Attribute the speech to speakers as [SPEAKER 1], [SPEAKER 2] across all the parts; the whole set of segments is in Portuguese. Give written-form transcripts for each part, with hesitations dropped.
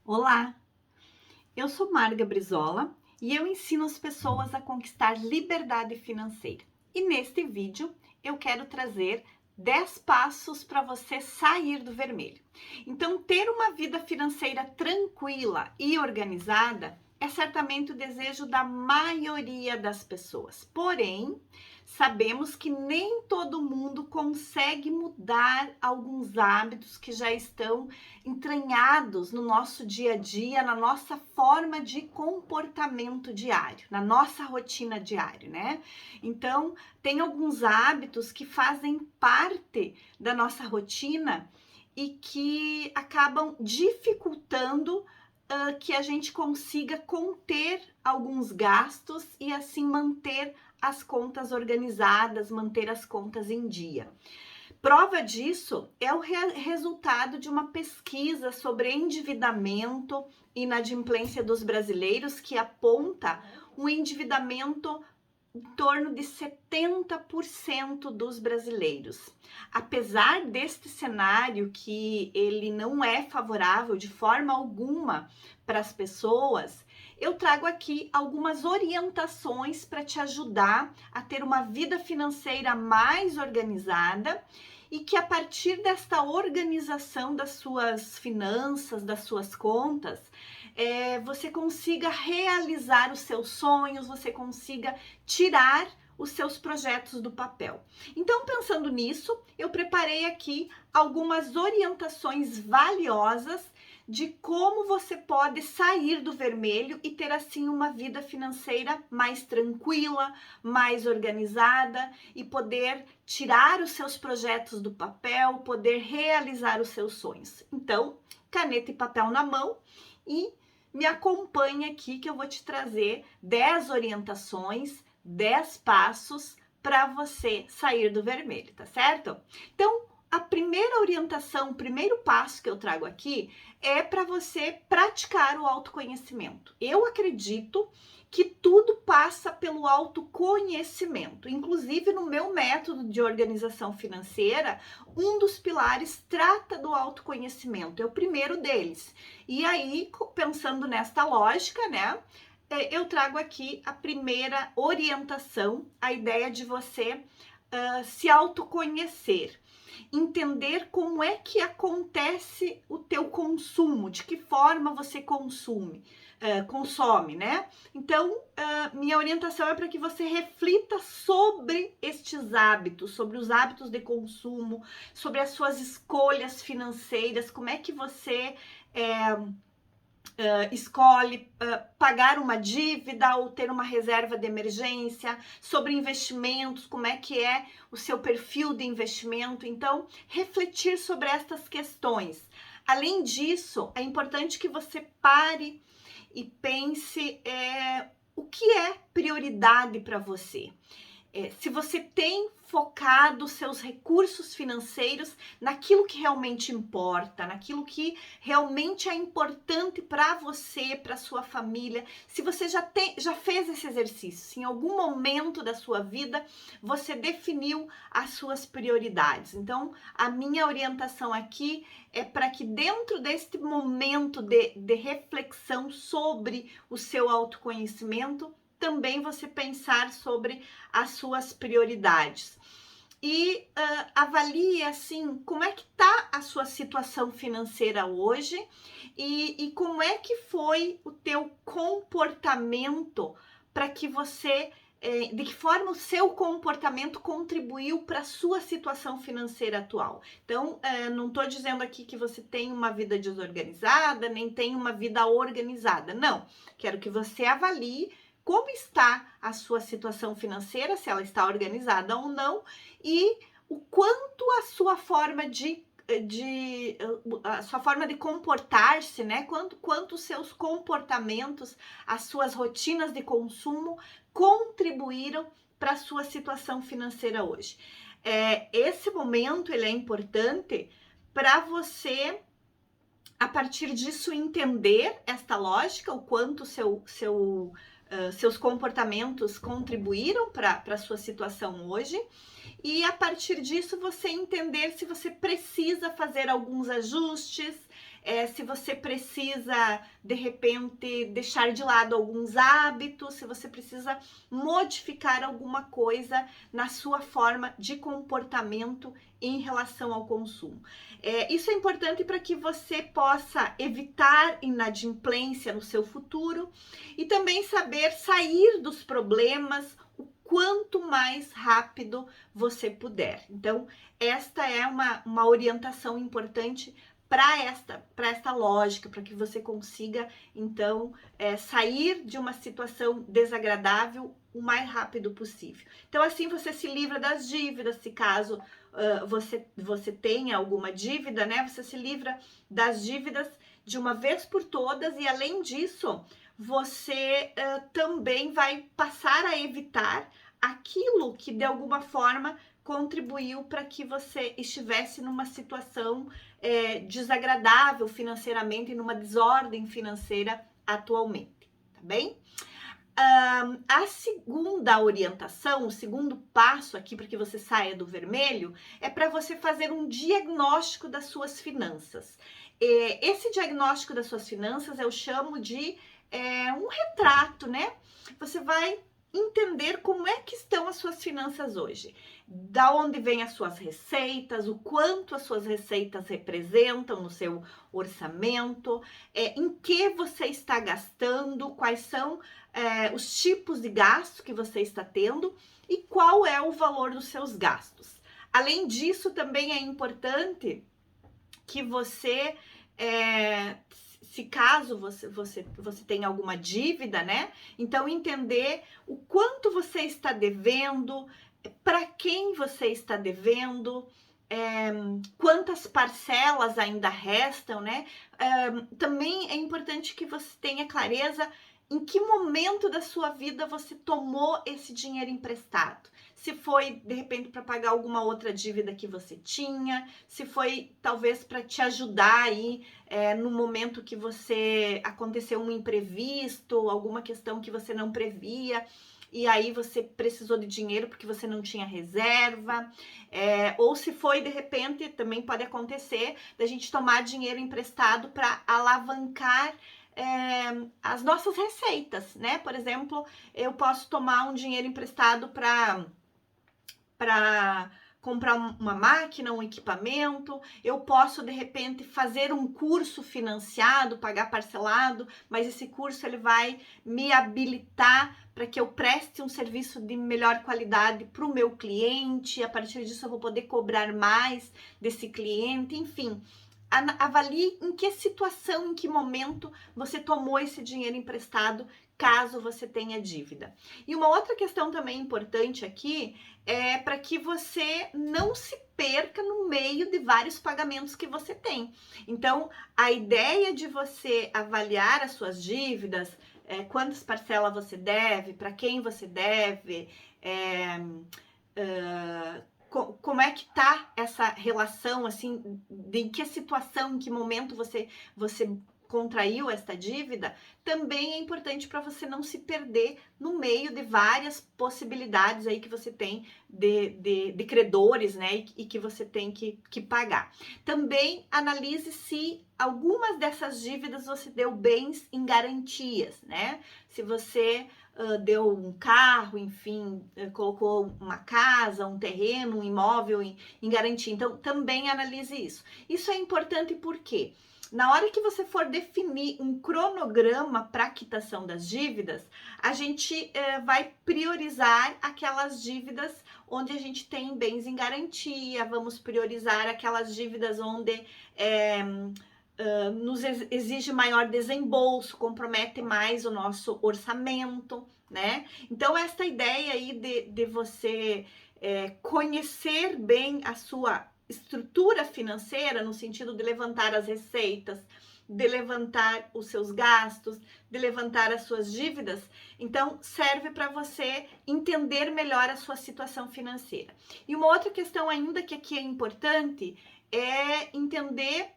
[SPEAKER 1] Olá, eu sou Marga Brizola e eu ensino as pessoas a conquistar liberdade financeira. E neste vídeo eu quero trazer 10 passos para você sair do vermelho. Então, ter uma vida financeira tranquila e organizada é certamente o desejo da maioria das pessoas. Porém, sabemos que nem todo mundo consegue mudar alguns hábitos que já estão entranhados no nosso dia a dia, na nossa forma de comportamento diário, na nossa rotina diária, né? Então, tem alguns hábitos que fazem parte da nossa rotina e que acabam dificultando que a gente consiga conter alguns gastos e assim manter as contas organizadas, manter as contas em dia. Prova disso é o resultado de uma pesquisa sobre endividamento e inadimplência dos brasileiros que aponta um endividamento em torno de 70% dos brasileiros. Apesar deste cenário que ele não é favorável de forma alguma para as pessoas, eu trago aqui algumas orientações para te ajudar a ter uma vida financeira mais organizada e que a partir desta organização das suas finanças, das suas contas, você consiga realizar os seus sonhos, você consiga tirar os seus projetos do papel. Então, pensando nisso, eu preparei aqui algumas orientações valiosas de como você pode sair do vermelho e ter assim uma vida financeira mais tranquila, mais organizada e poder tirar os seus projetos do papel, poder realizar os seus sonhos. Então, caneta e papel na mão e me acompanhe aqui que eu vou te trazer 10 orientações, 10 passos para você sair do vermelho, tá certo? Então, a primeira orientação, o primeiro passo que eu trago aqui é para você praticar o autoconhecimento. Eu acredito que tudo passa pelo autoconhecimento. Inclusive, no meu método de organização financeira, um dos pilares trata do autoconhecimento, é o primeiro deles. E aí, pensando nesta lógica, né, eu trago aqui a primeira orientação, a ideia de você se autoconhecer. Entender como é que acontece o teu consumo, de que forma você consome, né? Então, minha orientação é para que você reflita sobre estes hábitos, sobre os hábitos de consumo, sobre as suas escolhas financeiras, como é que você escolhe pagar uma dívida ou ter uma reserva de emergência, sobre investimentos, como é que é o seu perfil de investimento. Então, refletir sobre estas questões. Além disso, é importante que você pare e pense o que é prioridade para você. Se você tem focado seus recursos financeiros naquilo que realmente importa, naquilo que realmente é importante para você, para sua família, se você já fez esse exercício, se em algum momento da sua vida você definiu as suas prioridades. Então, a minha orientação aqui é para que dentro deste momento de reflexão sobre o seu autoconhecimento, também você pensar sobre as suas prioridades. E avalie assim como é que está a sua situação financeira hoje e como é que foi o teu comportamento para que você de que forma o seu comportamento contribuiu para a sua situação financeira atual. Então, não estou dizendo aqui que você tem uma vida desorganizada, nem tem uma vida organizada. Não, quero que você avalie como está a sua situação financeira, se ela está organizada ou não, e o quanto a sua forma de comportar-se, né? Quanto os seus comportamentos, as suas rotinas de consumo contribuíram para a sua situação financeira hoje. Esse momento ele é importante para você, a partir disso, entender esta lógica, o quanto seus comportamentos contribuíram para a sua situação hoje, e a partir disso você entender se você precisa fazer alguns ajustes, se você precisa, de repente, deixar de lado alguns hábitos, se você precisa modificar alguma coisa na sua forma de comportamento em relação ao consumo. Isso é importante para que você possa evitar inadimplência no seu futuro e também saber sair dos problemas o quanto mais rápido você puder. Então, esta é uma orientação importante para esta lógica, para que você consiga, então, sair de uma situação desagradável o mais rápido possível. Então, assim você se livra das dívidas, se caso você tenha alguma dívida, né? Você se livra das dívidas de uma vez por todas e, além disso, você também vai passar a evitar aquilo que, de alguma forma, contribuiu para que você estivesse numa situação desagradável financeiramente, numa desordem financeira atualmente, tá bem? A segunda orientação, o segundo passo aqui para que você saia do vermelho, é para você fazer um diagnóstico das suas finanças. Esse diagnóstico das suas finanças eu chamo de um retrato, né? Você vai entender como é que estão as suas finanças hoje, da onde vêm as suas receitas, o quanto as suas receitas representam no seu orçamento, em que você está gastando, quais são os tipos de gasto que você está tendo e qual é o valor dos seus gastos. Além disso, também é importante que você se caso você tenha alguma dívida, né? Então, entender o quanto você está devendo, para quem você está devendo, quantas parcelas ainda restam, né? Também é importante que você tenha clareza em que momento da sua vida você tomou esse dinheiro emprestado. Se foi, de repente, para pagar alguma outra dívida que você tinha, se foi, talvez, para te ajudar aí no momento que você aconteceu um imprevisto, alguma questão que você não previa, e aí você precisou de dinheiro porque você não tinha reserva, ou se foi, de repente, também pode acontecer da gente tomar dinheiro emprestado para alavancar as nossas receitas, né? Por exemplo, eu posso tomar um dinheiro emprestado para comprar uma máquina, um equipamento, eu posso de repente fazer um curso financiado, pagar parcelado, mas esse curso ele vai me habilitar para que eu preste um serviço de melhor qualidade para o meu cliente, a partir disso eu vou poder cobrar mais desse cliente, enfim. Avalie em que situação, em que momento você tomou esse dinheiro emprestado, caso você tenha dívida. E uma outra questão também importante aqui é para que você não se perca no meio de vários pagamentos que você tem. Então, a ideia de você avaliar as suas dívidas, quantas parcelas você deve, para quem você deve, como é que tá essa relação, assim, de que situação, em que momento você contraiu esta dívida, também é importante para você não se perder no meio de várias possibilidades aí que você tem de credores, né, e que você tem que pagar. Também analise se algumas dessas dívidas você deu bens em garantias, né? Se você deu um carro, enfim, colocou uma casa, um terreno, um imóvel em garantia. Então, também analise isso. Isso é importante porque na hora que você for definir um cronograma para a quitação das dívidas, a gente vai priorizar aquelas dívidas onde a gente tem bens em garantia, vamos priorizar aquelas dívidas onde nos exige maior desembolso, compromete mais o nosso orçamento, né? Então, esta ideia aí de você conhecer bem a sua estrutura financeira, no sentido de levantar as receitas, de levantar os seus gastos, de levantar as suas dívidas, então serve para você entender melhor a sua situação financeira. E uma outra questão ainda que aqui é importante é entender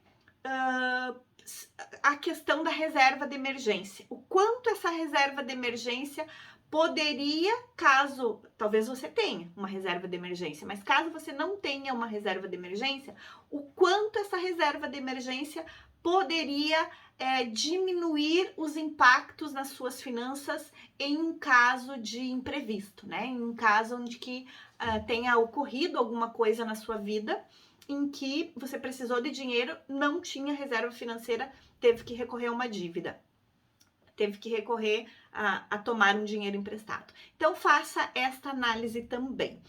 [SPEAKER 1] a questão da reserva de emergência. O quanto essa reserva de emergência poderia, caso, talvez você tenha uma reserva de emergência, mas caso você não tenha uma reserva de emergência, o quanto essa reserva de emergência poderia diminuir os impactos nas suas finanças em um caso de imprevisto, né? Em um caso onde que tenha ocorrido alguma coisa na sua vida em que você precisou de dinheiro, não tinha reserva financeira, teve que recorrer a uma dívida, teve que recorrer a tomar um dinheiro emprestado. Então, faça esta análise também.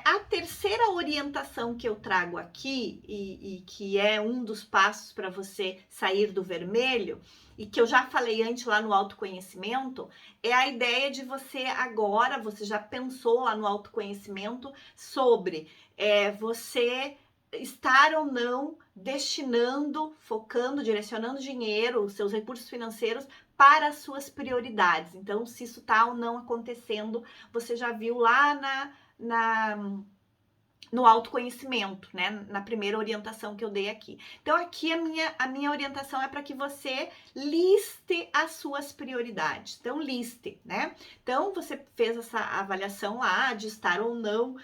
[SPEAKER 1] A terceira orientação que eu trago aqui, e que é um dos passos para você sair do vermelho, e que eu já falei antes lá no autoconhecimento, é a ideia de você agora, você já pensou lá no autoconhecimento sobre você estar ou não destinando, focando, direcionando dinheiro, os seus recursos financeiros para as suas prioridades. Então, se isso está ou não acontecendo, você já viu lá no autoconhecimento, né? Na primeira orientação que eu dei aqui. Então, aqui a minha orientação é para que você liste as suas prioridades. Então, liste, né? Então, você fez essa avaliação lá de estar ou não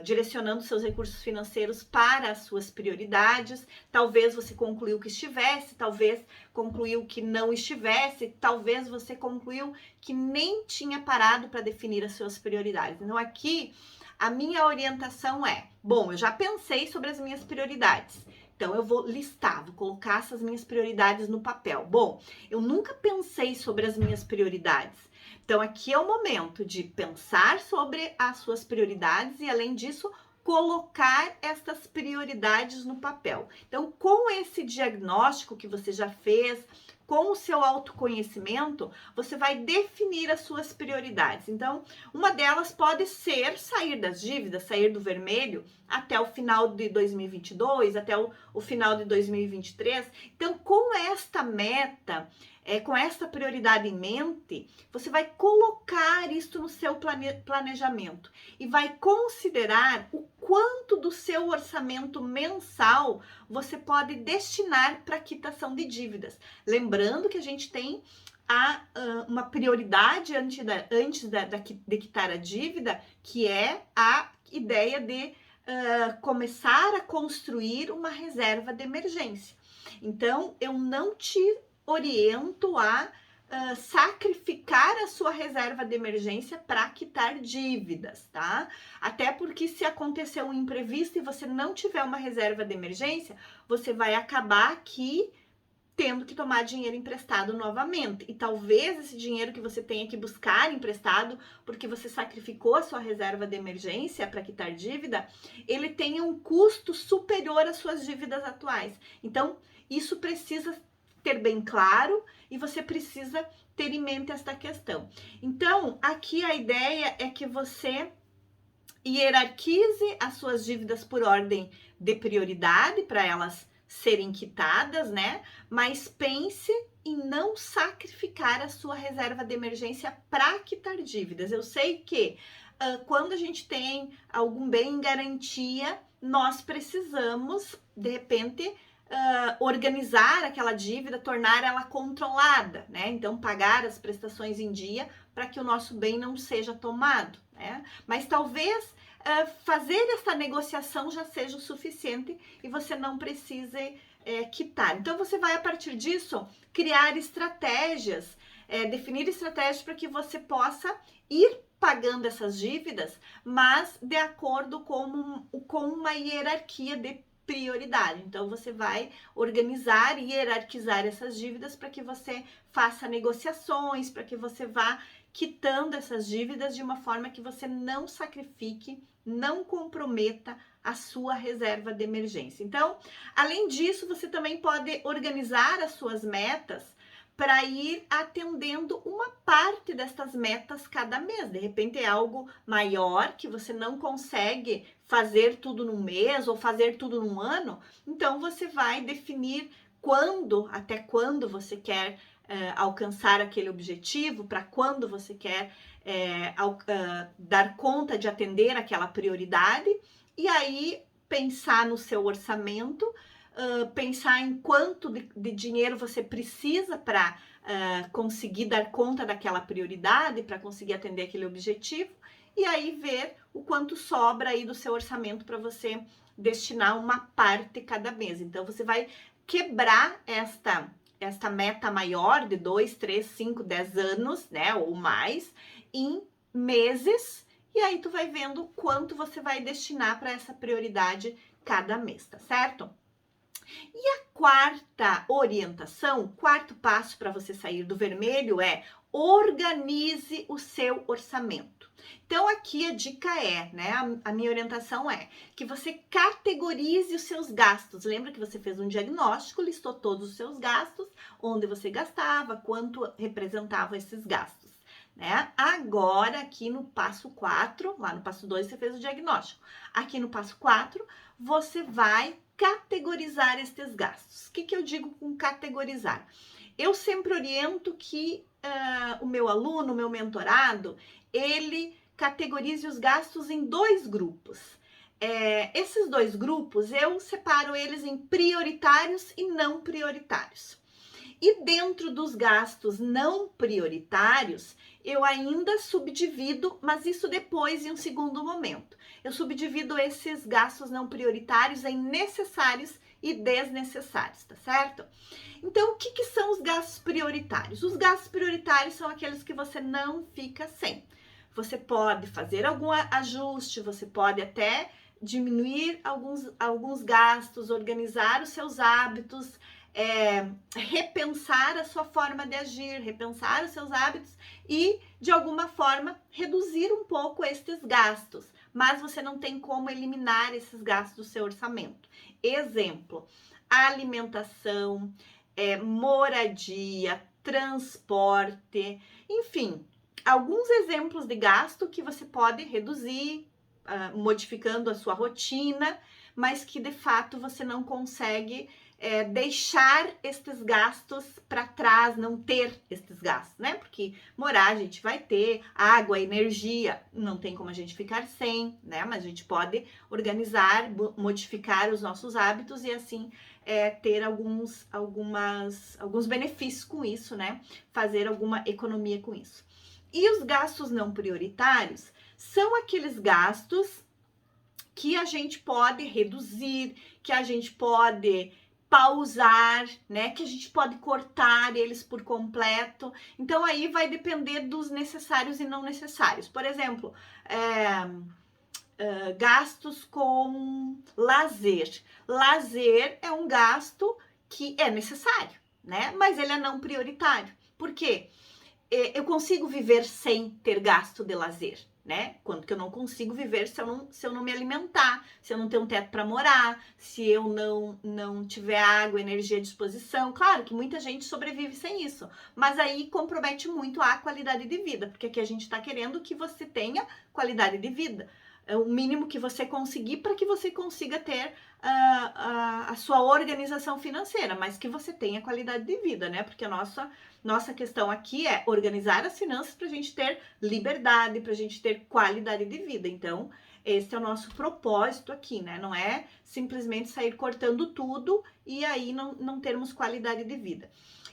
[SPEAKER 1] direcionando seus recursos financeiros para as suas prioridades. Talvez você concluiu que estivesse, talvez concluiu que não estivesse, talvez você concluiu que nem tinha parado para definir as suas prioridades. Então, aqui a minha orientação é: bom, eu já pensei sobre as minhas prioridades, então eu vou listar, vou colocar essas minhas prioridades no papel. Bom, eu nunca pensei sobre as minhas prioridades, então aqui é o momento de pensar sobre as suas prioridades e, além disso, colocar essas prioridades no papel. Então, com esse diagnóstico que você já fez, com o seu autoconhecimento, você vai definir as suas prioridades. Então, uma delas pode ser sair das dívidas, sair do vermelho até o final de 2022, até o final de 2023. Então, com esta meta, com esta prioridade em mente, você vai colocar isso no seu planejamento e vai considerar o quanto do seu orçamento mensal você pode destinar para quitação de dívidas. Lembrando que a gente tem uma prioridade antes de quitar a dívida, que é a ideia de começar a construir uma reserva de emergência. Então, eu não te oriento a sacrificar a sua reserva de emergência para quitar dívidas, tá? Até porque se acontecer um imprevisto e você não tiver uma reserva de emergência, você vai acabar aqui tendo que tomar dinheiro emprestado novamente. E talvez esse dinheiro que você tenha que buscar emprestado, porque você sacrificou a sua reserva de emergência para quitar dívida, ele tenha um custo superior às suas dívidas atuais. Então, isso precisa ter bem claro e você precisa ter em mente esta questão. Então, aqui a ideia é que você hierarquize as suas dívidas por ordem de prioridade para elas serem quitadas, né? Mas pense em não sacrificar a sua reserva de emergência para quitar dívidas. Eu sei que quando a gente tem algum bem em garantia, nós precisamos, de repente, organizar aquela dívida, tornar ela controlada, né? Então, pagar as prestações em dia para que o nosso bem não seja tomado, né? Mas talvez fazer essa negociação já seja o suficiente e você não precise quitar. Então, você vai, a partir disso, criar estratégias, definir estratégias para que você possa ir pagando essas dívidas, mas de acordo com uma hierarquia de prioridade. Então, você vai organizar e hierarquizar essas dívidas para que você faça negociações, para que você vá quitando essas dívidas de uma forma que você não sacrifique, não comprometa a sua reserva de emergência. Então, além disso, você também pode organizar as suas metas para ir atendendo uma parte destas metas cada mês. De repente é algo maior que você não consegue fazer tudo num mês ou fazer tudo num ano, então você vai definir até quando você quer alcançar aquele objetivo, para quando você quer dar conta de atender aquela prioridade, e aí pensar no seu orçamento, pensar em quanto de dinheiro você precisa para conseguir dar conta daquela prioridade, para conseguir atender aquele objetivo, e aí ver o quanto sobra aí do seu orçamento para você destinar uma parte cada mês. Então, você vai quebrar esta meta maior de 2, 3, 5, 10 anos, né, ou mais, em meses, e aí tu vai vendo quanto você vai destinar para essa prioridade cada mês, tá certo? E a quarta orientação, quarto passo para você sair do vermelho é organize o seu orçamento. Então aqui a dica é, né, a minha orientação é que você categorize os seus gastos. Lembra que você fez um diagnóstico, listou todos os seus gastos, onde você gastava, quanto representavam esses gastos, né? Agora aqui no passo 4, lá no passo 2 você fez o diagnóstico. Aqui no passo 4, você vai categorizar estes gastos. O que eu digo com categorizar? Eu sempre oriento que o meu aluno, o meu mentorado, ele categorize os gastos em 2 grupos. Esses 2 grupos, eu separo eles em prioritários e não prioritários. E dentro dos gastos não prioritários, eu ainda subdivido, mas isso depois em um segundo momento. Eu subdivido esses gastos não prioritários em necessários e desnecessários, tá certo? Então, o que são os gastos prioritários? Os gastos prioritários são aqueles que você não fica sem. Você pode fazer algum ajuste, você pode até diminuir alguns gastos, organizar os seus hábitos, repensar a sua forma de agir, repensar os seus hábitos e, de alguma forma, reduzir um pouco estes gastos. Mas você não tem como eliminar esses gastos do seu orçamento. Exemplo, alimentação, moradia, transporte, enfim, alguns exemplos de gasto que você pode reduzir, modificando a sua rotina, mas que de fato você não consegue deixar estes gastos para trás, não ter estes gastos, né? Porque morar a gente vai ter, água, energia, não tem como a gente ficar sem, né? Mas a gente pode organizar, modificar os nossos hábitos e assim ter alguns benefícios com isso, né? Fazer alguma economia com isso. E os gastos não prioritários são aqueles gastos que a gente pode reduzir, que a gente pode pausar, né? Que a gente pode cortar eles por completo. Então aí vai depender dos necessários e não necessários. Por exemplo, gastos com lazer. Lazer é um gasto que é necessário, né? Mas ele é não prioritário. Por quê? Eu consigo viver sem ter gasto de lazer, né? Quando que eu não consigo viver se eu não me alimentar, se eu não ter um teto para morar, se eu não tiver água, energia à disposição. Claro que muita gente sobrevive sem isso, mas aí compromete muito a qualidade de vida, porque aqui a gente está querendo que você tenha qualidade de vida. É o mínimo que você conseguir para que você consiga ter a sua organização financeira, mas que você tenha qualidade de vida, né? Porque a nossa questão aqui é organizar as finanças para a gente ter liberdade, para a gente ter qualidade de vida. Então, esse é o nosso propósito aqui, né? Não é simplesmente sair cortando tudo e aí não termos qualidade de vida.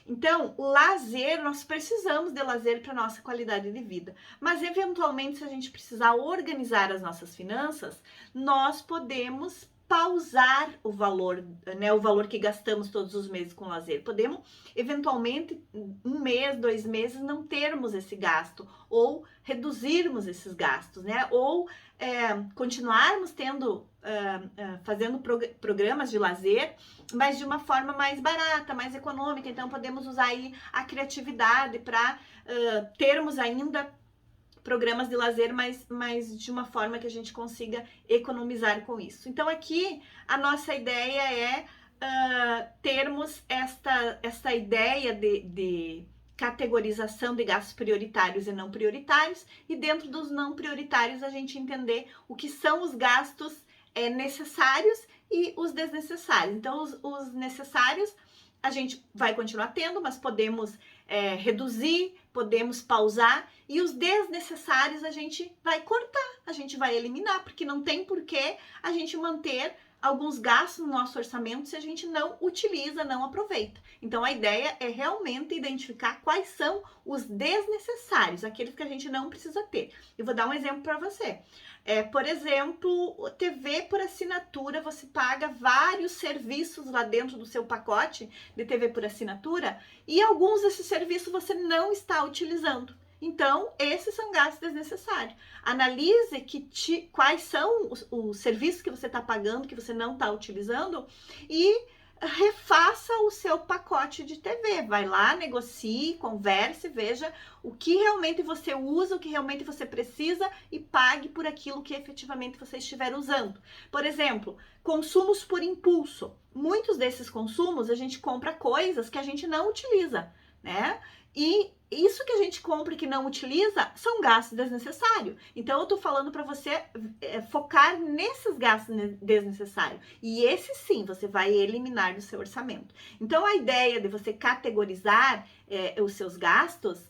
[SPEAKER 1] Então, o lazer, nós precisamos de lazer para nossa qualidade de vida. Mas, eventualmente, se a gente precisar organizar as nossas finanças, nós podemos pausar o valor, né? O valor que gastamos todos os meses com lazer. Podemos, eventualmente, 1 mês, 2 meses, não termos esse gasto ou reduzirmos esses gastos, né? Ou continuarmos fazendo programas de lazer, mas de uma forma mais barata, mais econômica. Então, podemos usar aí a criatividade para termos ainda programas de lazer, mas de uma forma que a gente consiga economizar com isso. Então, aqui, a nossa ideia é termos esta ideia de categorização de gastos prioritários e não prioritários, e dentro dos não prioritários a gente entender o que são os gastos necessários e os desnecessários. Então, os necessários a gente vai continuar tendo, mas podemos reduzir, podemos pausar, e os desnecessários a gente vai cortar, a gente vai eliminar, porque não tem porquê a gente manter alguns gastos no nosso orçamento se a gente não utiliza, não aproveita. Então a ideia é realmente identificar quais são os desnecessários, aqueles que a gente não precisa ter. Eu vou dar um exemplo para você. Por exemplo, TV por assinatura, você paga vários serviços lá dentro do seu pacote de TV por assinatura e alguns desses serviços você não está utilizando. Então, esses são gastos desnecessários. Analise quais são os serviços que você está pagando, que você não está utilizando e refaça o seu pacote de TV. Vai lá, negocie, converse, veja o que realmente você usa, o que realmente você precisa e pague por aquilo que efetivamente você estiver usando. Por exemplo, consumos por impulso. Muitos desses consumos a gente compra coisas que a gente não utiliza, né? E isso que a gente compra e que não utiliza são gastos desnecessários. Então, eu tô falando para você focar nesses gastos desnecessários. E esse sim, você vai eliminar do seu orçamento. Então, a ideia de você categorizar os seus gastos,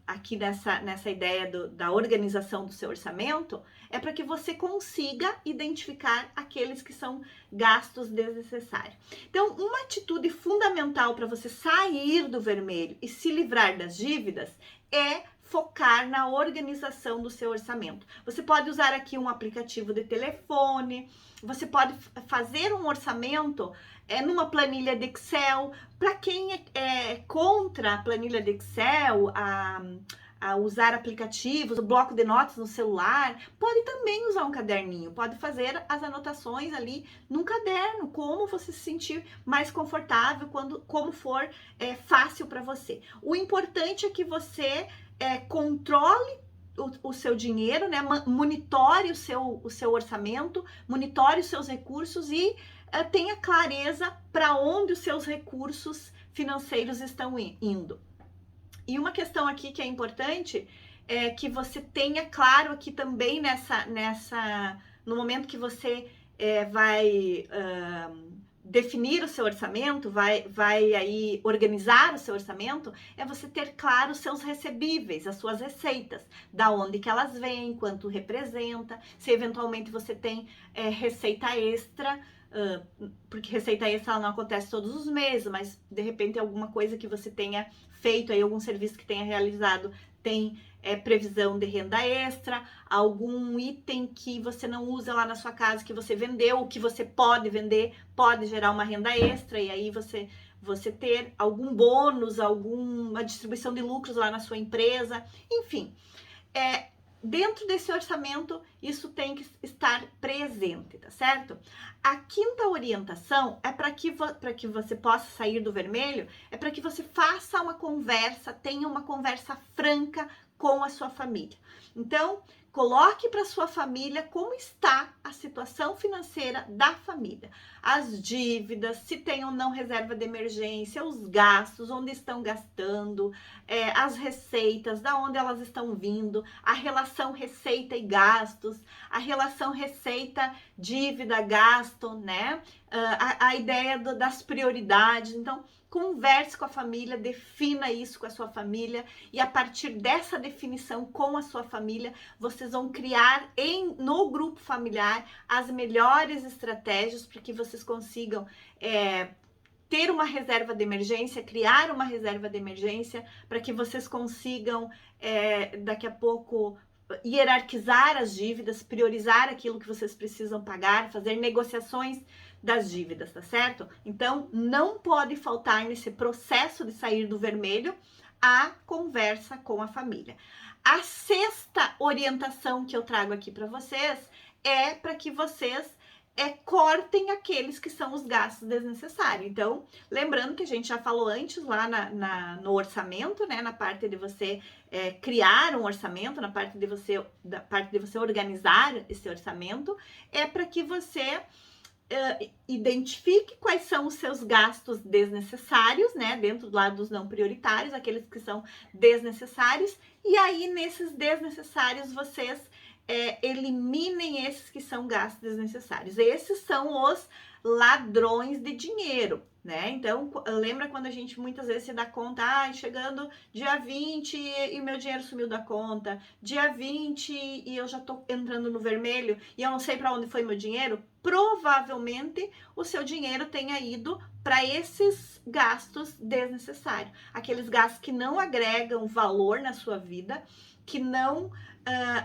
[SPEAKER 1] aqui nessa ideia da organização do seu orçamento, é para que você consiga identificar aqueles que são gastos desnecessários. Então, uma atitude fundamental para você sair do vermelho e se livrar das dívidas é focar na organização do seu orçamento. Você pode usar aqui um aplicativo de telefone, você pode fazer um orçamento numa planilha de Excel. Para quem é contra a planilha de Excel, a usar aplicativos, o bloco de notas no celular, pode também usar um caderninho, pode fazer as anotações ali num caderno, como você se sentir mais confortável, como for fácil para você. O importante é que você controle o seu dinheiro, né? Monitore o seu orçamento, monitore os seus recursos e tenha clareza para onde os seus recursos financeiros estão indo. E uma questão aqui que é importante é que você tenha claro aqui também no momento que você vai definir o seu orçamento, vai aí organizar o seu orçamento, é você ter claro os seus recebíveis, as suas receitas, da onde que elas vêm, quanto representa, se eventualmente você tem receita extra, porque receita extra ela não acontece todos os meses, mas de repente alguma coisa que você tenha feito aí, algum serviço que tenha realizado tem previsão de renda extra, algum item que você não usa lá na sua casa, que você vendeu, que você pode vender, pode gerar uma renda extra, e aí você ter algum bônus, alguma distribuição de lucros lá na sua empresa, enfim. Dentro desse orçamento, isso tem que estar presente, tá certo? A quinta orientação é para que você possa sair do vermelho, é para que você faça uma conversa, tenha uma conversa franca com a sua família. Então, coloque para sua família como está a situação financeira da família. As dívidas, se tem ou não reserva de emergência, os gastos, onde estão gastando, as receitas, da onde elas estão vindo, a relação receita e gastos, a relação receita, dívida, gasto, né? A ideia das prioridades. Então, converse com a família, defina isso com a sua família e a partir dessa definição com a sua família, vocês vão criar no grupo familiar as melhores estratégias para que vocês consigam ter uma reserva de emergência, criar uma reserva de emergência para que vocês consigam daqui a pouco hierarquizar as dívidas, priorizar aquilo que vocês precisam pagar, fazer negociações das dívidas, tá certo? Então, não pode faltar nesse processo de sair do vermelho a conversa com a família. A sexta orientação que eu trago aqui para vocês é para que vocês cortem aqueles que são os gastos desnecessários. Então, lembrando que a gente já falou antes lá no orçamento, né? Na parte de você criar um orçamento, da parte de você organizar esse orçamento, é para que você identifique quais são os seus gastos desnecessários, né? Dentro lá dos não prioritários, aqueles que são desnecessários, e aí nesses desnecessários vocês eliminem esses que são gastos desnecessários. Esses são os ladrões de dinheiro, né? Então, lembra quando a gente muitas vezes se dá conta, chegando dia 20 e meu dinheiro sumiu da conta, dia 20 e eu já tô entrando no vermelho e eu não sei para onde foi meu dinheiro? provavelmente o seu dinheiro tenha ido para esses gastos desnecessários, aqueles gastos que não agregam valor na sua vida, que não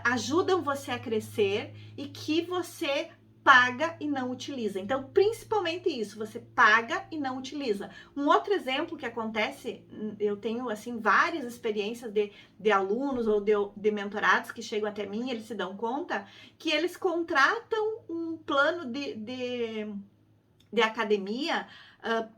[SPEAKER 1] ajudam você a crescer e que você paga e não utiliza. Então, principalmente isso, você paga e não utiliza. Um outro exemplo que acontece, eu tenho, assim, várias experiências de alunos ou de mentorados que chegam até mim, eles se dão conta que eles contratam um plano de academia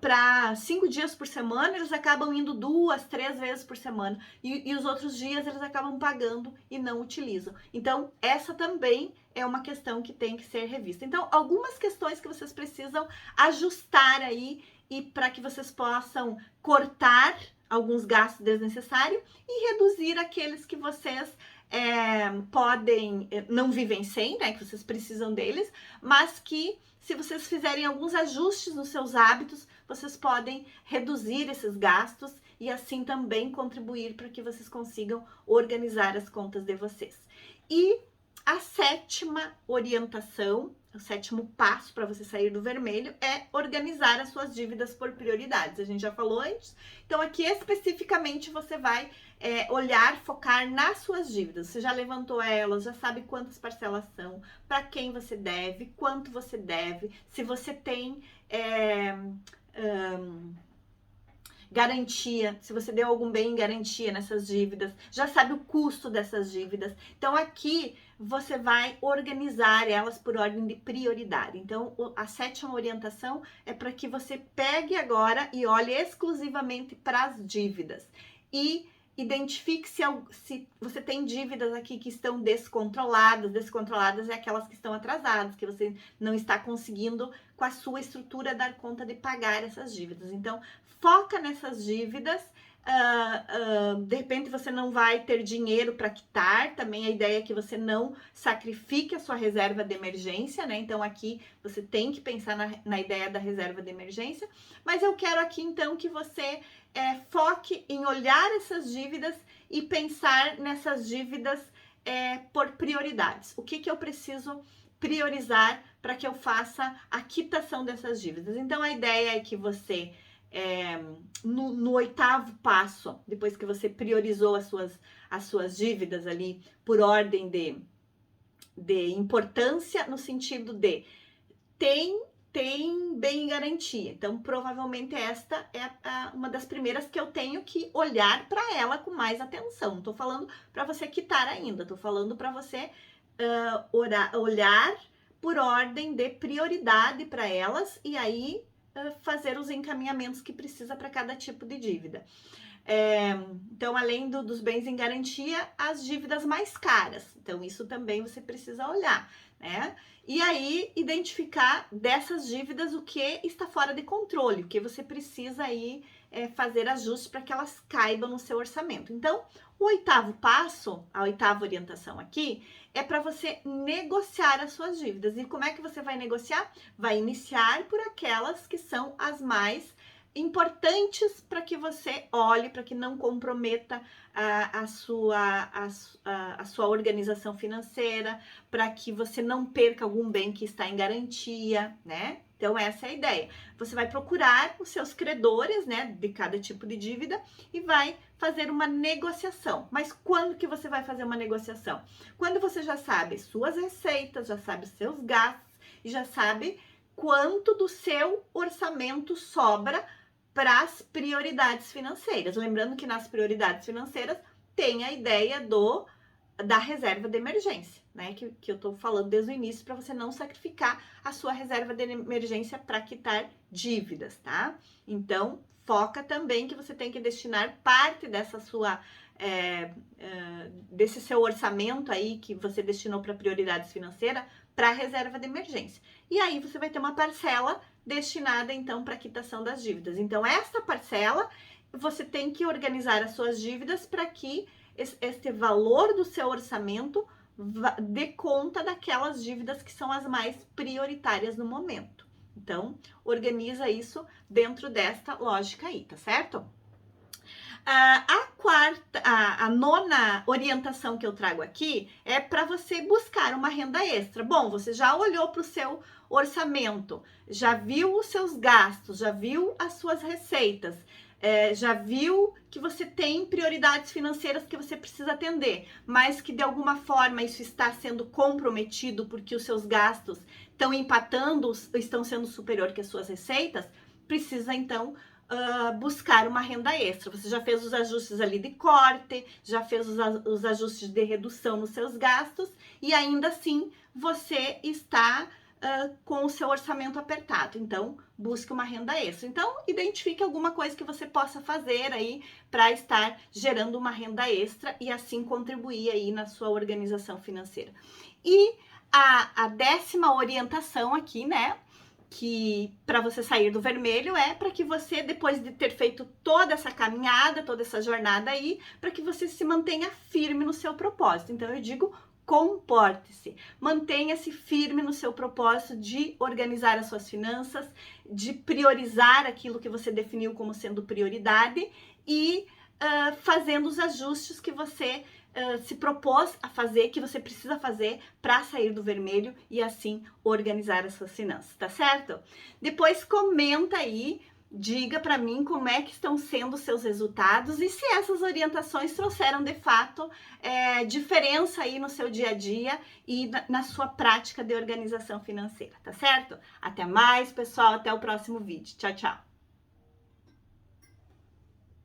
[SPEAKER 1] para 5 dias por semana, eles acabam indo 2, 3 vezes por semana. E os outros dias eles acabam pagando e não utilizam. Então, essa também é uma questão que tem que ser revista. Então, algumas questões que vocês precisam ajustar aí e para que vocês possam cortar alguns gastos desnecessários e reduzir aqueles que vocês podem, não vivem sem, né, que vocês precisam deles, mas que se vocês fizerem alguns ajustes nos seus hábitos, vocês podem reduzir esses gastos e assim também contribuir para que vocês consigam organizar as contas de vocês. E a sétima orientação, o sétimo passo para você sair do vermelho é organizar as suas dívidas por prioridades. A gente já falou antes. Então, aqui especificamente você vai olhar, focar nas suas dívidas. Você já levantou elas, já sabe quantas parcelas são, para quem você deve, quanto você deve, se você tem garantia, se você deu algum bem em garantia nessas dívidas, já sabe o custo dessas dívidas. Então, aqui você vai organizar elas por ordem de prioridade. Então, a sétima orientação é para que você pegue agora e olhe exclusivamente para as dívidas e identifique se você tem dívidas aqui que estão descontroladas. Descontroladas é aquelas que estão atrasadas, que você não está conseguindo, com a sua estrutura, dar conta de pagar essas dívidas. Então, foca nessas dívidas. De repente você não vai ter dinheiro para quitar, também a ideia é que você não sacrifique a sua reserva de emergência, né? Então aqui você tem que pensar na ideia da reserva de emergência, mas eu quero aqui então que você foque em olhar essas dívidas e pensar nessas dívidas por prioridades. O que eu preciso priorizar para que eu faça a quitação dessas dívidas? Então a ideia é que você no oitavo passo, depois que você priorizou as suas dívidas ali por ordem de importância, no sentido de tem bem em garantia. Então, provavelmente esta é uma das primeiras que eu tenho que olhar para ela com mais atenção. Não tô falando para você quitar ainda, tô falando para você olhar por ordem de prioridade para elas e aí fazer os encaminhamentos que precisa para cada tipo de dívida. Então, além dos bens em garantia, as dívidas mais caras. Então, isso também você precisa olhar, né? E aí, identificar dessas dívidas o que está fora de controle, o que você precisa aí fazer ajustes para que elas caibam no seu orçamento. Então, o oitavo passo, a oitava orientação aqui, é para você negociar as suas dívidas. E como é que você vai negociar? Vai iniciar por aquelas que são as mais importantes para que você olhe, para que não comprometa a sua organização financeira, para que você não perca algum bem que está em garantia, né? Então, essa é a ideia. Você vai procurar os seus credores, né, de cada tipo de dívida e vai fazer uma negociação. Mas quando que você vai fazer uma negociação? Quando você já sabe suas receitas, já sabe seus gastos e já sabe quanto do seu orçamento sobra para as prioridades financeiras. Lembrando que nas prioridades financeiras tem a ideia da reserva de emergência, né? Que eu tô falando desde o início para você não sacrificar a sua reserva de emergência para quitar dívidas, tá? Então, foca também que você tem que destinar parte dessa sua desse seu orçamento aí que você destinou para prioridades financeiras para reserva de emergência. E aí você vai ter uma parcela destinada então para quitação das dívidas. Então, essa parcela você tem que organizar as suas dívidas para que este valor do seu orçamento dê conta daquelas dívidas que são as mais prioritárias no momento. Então, organiza isso dentro desta lógica aí, tá certo? A nona orientação que eu trago aqui é para você buscar uma renda extra. Bom, você já olhou para o seu orçamento, já viu os seus gastos, já viu as suas receitas, já viu que você tem prioridades financeiras que você precisa atender, mas que de alguma forma isso está sendo comprometido porque os seus gastos estão empatando, estão sendo superior que as suas receitas, precisa então buscar uma renda extra. Você já fez os ajustes ali de corte, já fez os ajustes de redução nos seus gastos e ainda assim você está com o seu orçamento apertado. Então, busque uma renda extra. Então, identifique alguma coisa que você possa fazer aí para estar gerando uma renda extra e assim contribuir aí na sua organização financeira. E a 10ª orientação aqui, né, que para você sair do vermelho é para que você, depois de ter feito toda essa caminhada, toda essa jornada aí, para que você se mantenha firme no seu propósito. Então eu digo, comporte-se, mantenha-se firme no seu propósito de organizar as suas finanças, de priorizar aquilo que você definiu como sendo prioridade e fazendo os ajustes que você se propôs a fazer, que você precisa fazer para sair do vermelho e assim organizar as suas finanças, tá certo? Depois comenta aí, diga para mim como é que estão sendo os seus resultados e se essas orientações trouxeram de fato diferença aí no seu dia a dia e na sua prática de organização financeira, tá certo? Até mais, pessoal, até o próximo vídeo. Tchau, tchau!